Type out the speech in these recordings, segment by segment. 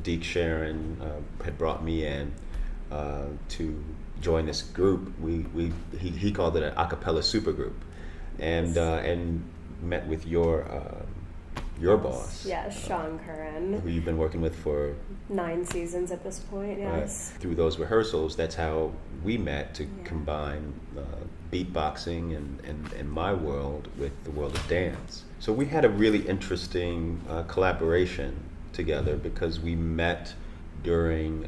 Deke Sharon had brought me in to join this group. He called it an a cappella supergroup, and met with your boss. Yeah, Sean Curran. Who you've been working with for 9 seasons at this point, yes. Through those rehearsals, that's how we met to combine beatboxing and my world with the world of dance. So we had a really interesting collaboration together because we met during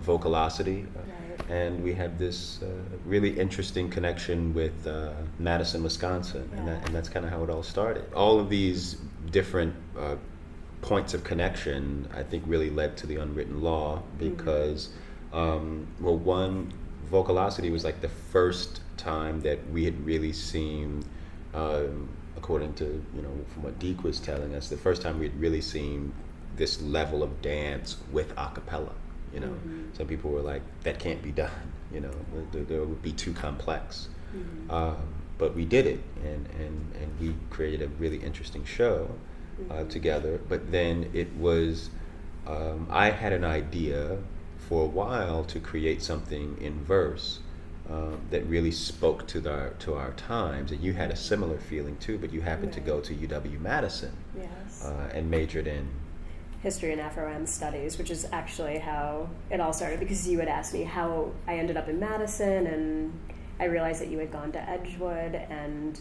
Vocalocity, and we had this really interesting connection with Madison, Wisconsin, and that's kind of how it all started. All of these different points of connection, I think, really led to the Unwritten Law because, one, Vocalocity was like the first time that we had really seen, according to, from what Deke was telling us, the first time we had really seen this level of dance with a cappella. Some people were like, that can't be done, it would be too complex. But we did it, and we created a really interesting show together. But then it was, I had an idea for a while to create something in verse that really spoke to our times. And you had a similar feeling too, but you happened to go to UW-Madison and majored in History and Afro-Am Studies, which is actually how it all started, because you had asked me how I ended up in Madison, and I realized that you had gone to Edgewood and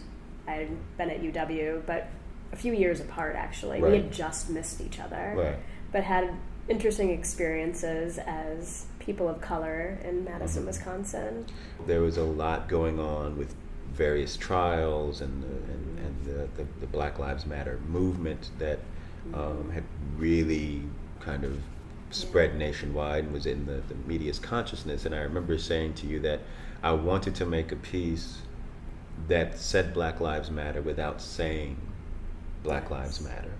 I had been at UW, but a few years apart actually. We had just missed each other, but had interesting experiences as people of color in Madison, Wisconsin. There was a lot going on with various trials and the Black Lives Matter movement that had really kind of spread nationwide and was in the media's consciousness. And I remember saying to you that I wanted to make a piece that said Black Lives Matter without saying Black Lives Matter.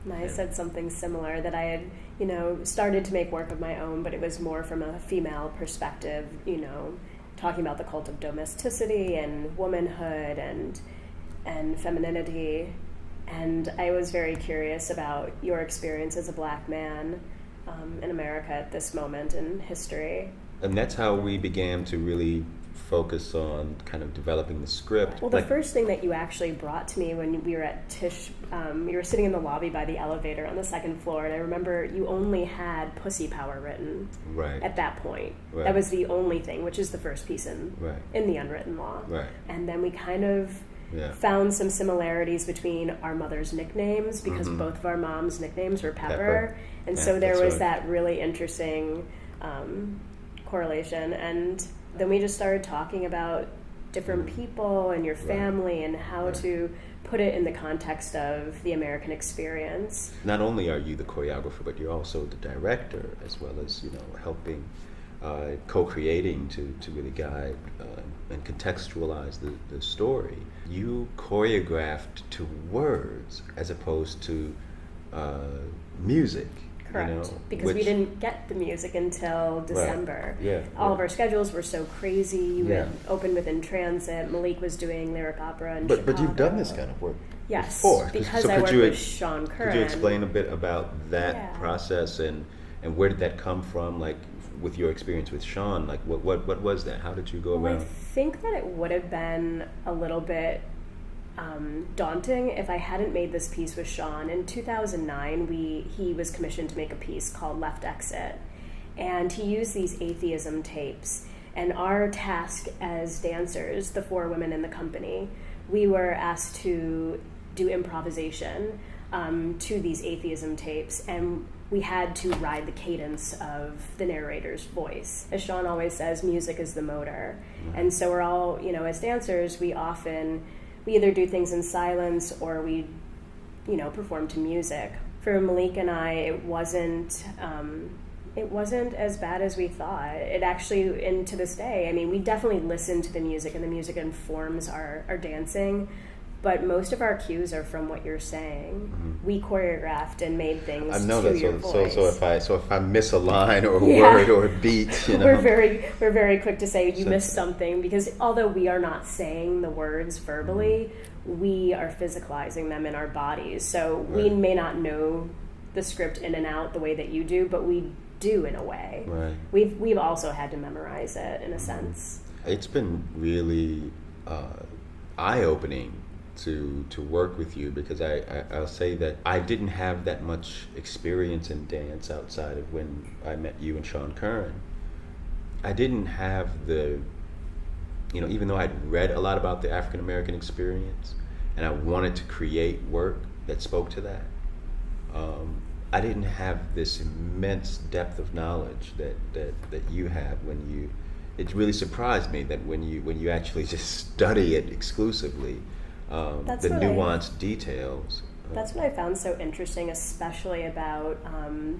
And I said something similar, that I had, started to make work of my own, but it was more from a female perspective, talking about the cult of domesticity and womanhood and femininity. And I was very curious about your experience as a Black man in America at this moment in history. And that's how we began to really focus on kind of developing the script. Well, the first thing that you actually brought to me when we were at Tisch, we were sitting in the lobby by the elevator on the second floor, and I remember you only had Pussy Power written at that point. That was the only thing, which is the first piece in the Unwritten Law. And then we kind of found some similarities between our mother's nicknames, because both of our moms' nicknames were Pepper. And so there was that really interesting correlation. And then we just started talking about different people and your family and how to put it in the context of the American experience. Not only are you the choreographer, but you're also the director, as well as, helping co-creating to really guide and contextualize the story. You choreographed to words as opposed to music. Correct, because we didn't get the music until December. All of our schedules were so crazy. You had opened with In Transit. Malik was doing lyric opera in Chicago. But you've done this kind of work before. Because I worked with Sean Curran. Could you explain a bit about that process and where did that come from? Like, with your experience with Sean, like what was that? How did you go around? I think that it would have been a little bit daunting if I hadn't made this piece with Sean. In 2009, he was commissioned to make a piece called Left Exit, and he used these atheism tapes. And our task as dancers, the 4 women in the company, we were asked to do improvisation to these atheism tapes, and we had to ride the cadence of the narrator's voice. As Sean always says, music is the motor. And so we're all, as dancers, we either do things in silence or we, perform to music. For Malik and I, it wasn't as bad as we thought. It actually, and to this day, we definitely listen to the music, and the music informs our dancing. But most of our cues are from what you're saying. We choreographed and made things to your voice. So if I miss a line or a word or a beat, we're very quick to say you missed something, because although we are not saying the words verbally, we are physicalizing them in our bodies. So we may not know the script in and out the way that you do, but we do in a way. Right. We've also had to memorize it in a sense. It's been really eye-opening to work with you, because I'll say that I didn't have that much experience in dance outside of when I met you and Sean Curran. I didn't have the, even though I'd read a lot about the African American experience and I wanted to create work that spoke to that, I didn't have this immense depth of knowledge that you have when you. It really surprised me that when you actually just study it exclusively, the nuanced details. That's what I found so interesting, especially about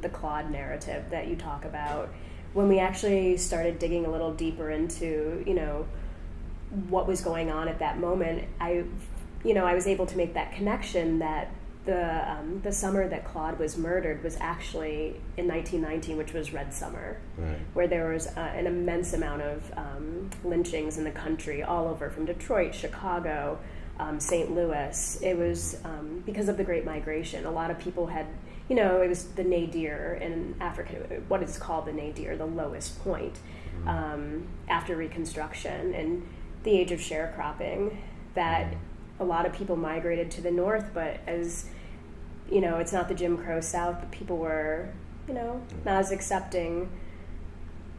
the Claude narrative that you talk about. When we actually started digging a little deeper into, what was going on at that moment, I was able to make that connection that the summer that Claude was murdered was actually in 1919, which was Red Summer, Right. where there was an immense amount of lynchings in the country, all over from Detroit, Chicago, St. Louis. It was because of the Great Migration. A lot of people had, it was the nadir in Africa, what is called the nadir, the lowest point after Reconstruction and the age of sharecropping, that a lot of people migrated to the north, but as it's not the Jim Crow South, but people were, not as accepting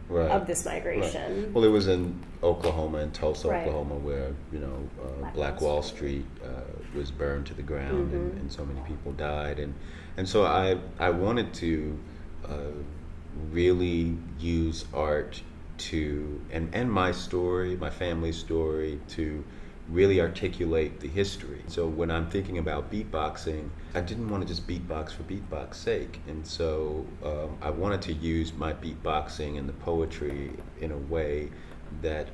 Right. of this migration. Right. Well, it was in Oklahoma, in Tulsa, Right. Oklahoma, where Black Wall Street was burned to the ground, and so many people died, and so I wanted to really use art to and my story, my family's story, to really articulate the history. So when I'm thinking about beatboxing, I didn't want to just beatbox for beatbox sake, and so I wanted to use my beatboxing and the poetry in a way that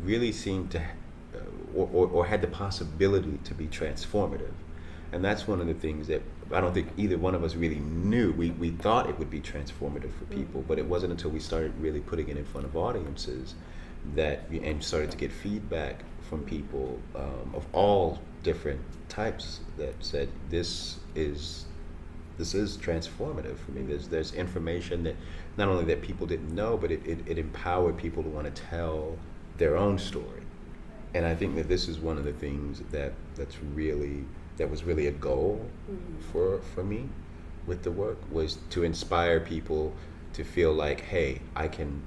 really seemed to, or had the possibility to be transformative. And that's one of the things that I don't think either one of us really knew. We thought it would be transformative for people, but it wasn't until we started really putting it in front of audiences and started to get feedback from people of all different types that said this is transformative for me. There's information that not only that people didn't know, but it empowered people to want to tell their own story. And I think that this is one of the things that was really a goal for me with the work, was to inspire people to feel like, hey, I can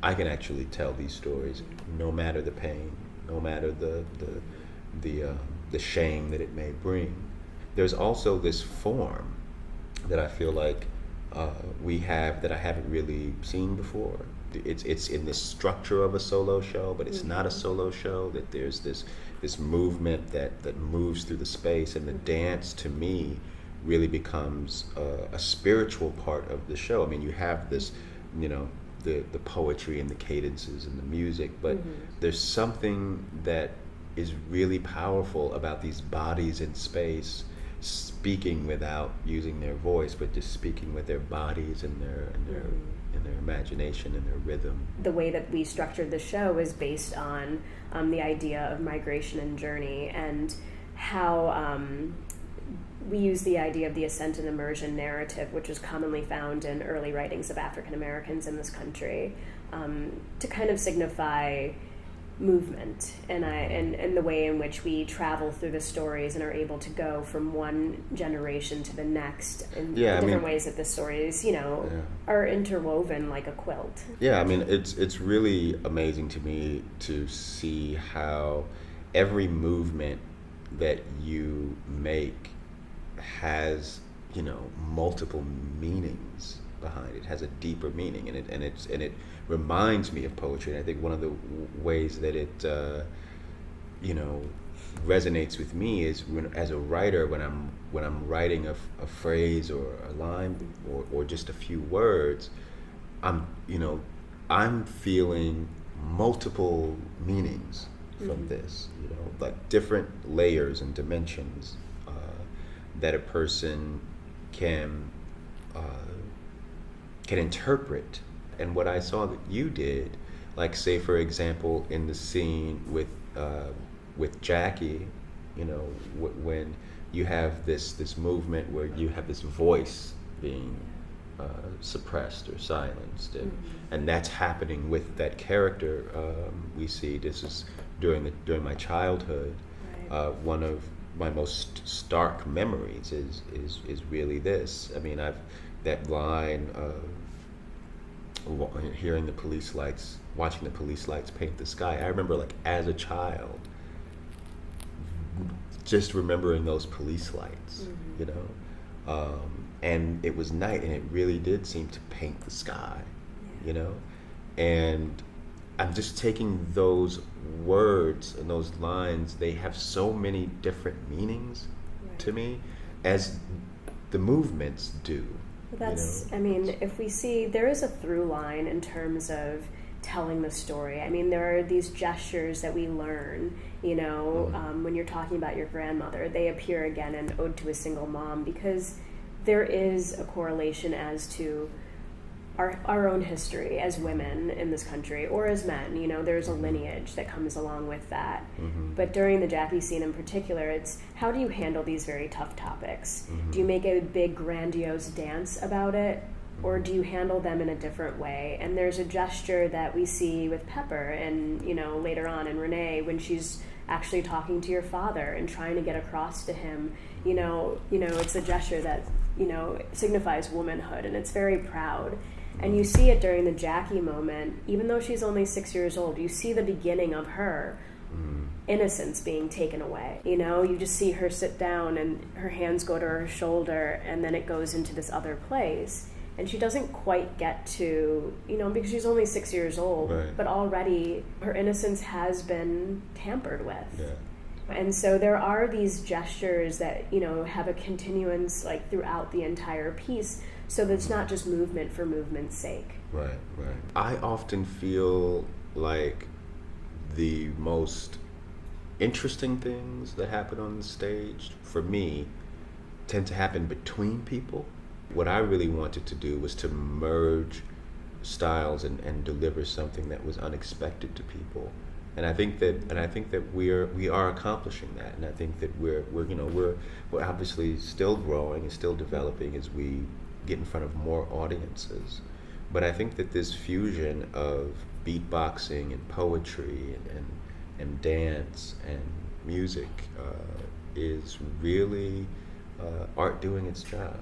actually tell these stories, no matter the pain, no matter the shame that it may bring. There's also this form that I feel like we have that I haven't really seen before. It's in the structure of a solo show, but it's not a solo show. That there's this movement that moves through the space, and the dance to me really becomes a spiritual part of the show. I mean, you have this, the poetry and the cadences and the music, but there's something that is really powerful about these bodies in space speaking without using their voice, but just speaking with their bodies and their imagination and their rhythm. The way that we structured the show is based on the idea of migration and journey, and how we use the idea of the ascent and immersion narrative, which is commonly found in early writings of African Americans in this country, to kind of signify movement and the way in which we travel through the stories and are able to go from one generation to the next in different ways that the stories, are interwoven like a quilt. Yeah, I mean, it's really amazing to me to see how every movement that you make has, multiple means behind it, has a deeper meaning, and it reminds me of poetry. And I think one of the ways that it resonates with me is as a writer, when I'm writing a phrase or a line or just a few words, I'm feeling multiple meanings from this, like different layers and dimensions that a person can interpret. And what I saw that you did, like, say for example in the scene with Jackie, when you have this movement where you have this voice being suppressed or silenced, and that's happening with that character. We see this is during my childhood. One of my most stark memories is really this. I mean, that line of hearing the police lights, watching the police lights paint the sky. I remember, like, as a child, just remembering those police lights, you know, and it was night, and it really did seem to paint the sky, you know, and I'm just taking those words and those lines. They have so many different meanings to me, as the movements do. That's, I mean, if we see, there is a through line in terms of telling the story. I mean, there are these gestures that we learn, you know, when you're talking about your grandmother. They appear again in Ode to a Single Mom, because there is a correlation as to our own history as women in this country, or as men. You know, there's a lineage that comes along with that. But during the Jackie scene in particular, it's how do you handle these very tough topics? Do you make a big grandiose dance about it, or do you handle them in a different way? And there's a gesture that we see with Pepper, and, you know, later on in Renee, when she's actually talking to your father and trying to get across to him, you know, it's a gesture that, you know, signifies womanhood, and it's very proud. And you see it during the Jackie moment. Even though she's only 6 years old, you see the beginning of her innocence being taken away. You know, you just see her sit down and her hands go to her shoulder, and then it goes into this other place. And she doesn't quite get to, you know, because she's only 6 years old, but already her innocence has been tampered with. And so there are these gestures that, you know, have a continuance, like, throughout the entire piece, so that it's not just movement for movement's sake. Right. I often feel like the most interesting things that happen on the stage, for me, tend to happen between people. What I really wanted to do was to merge styles and deliver something that was unexpected to people. And I think that we are accomplishing that. And I think that we're obviously still growing and still developing as we get in front of more audiences. But I think that this fusion of beatboxing and poetry and dance and music is really art doing its job.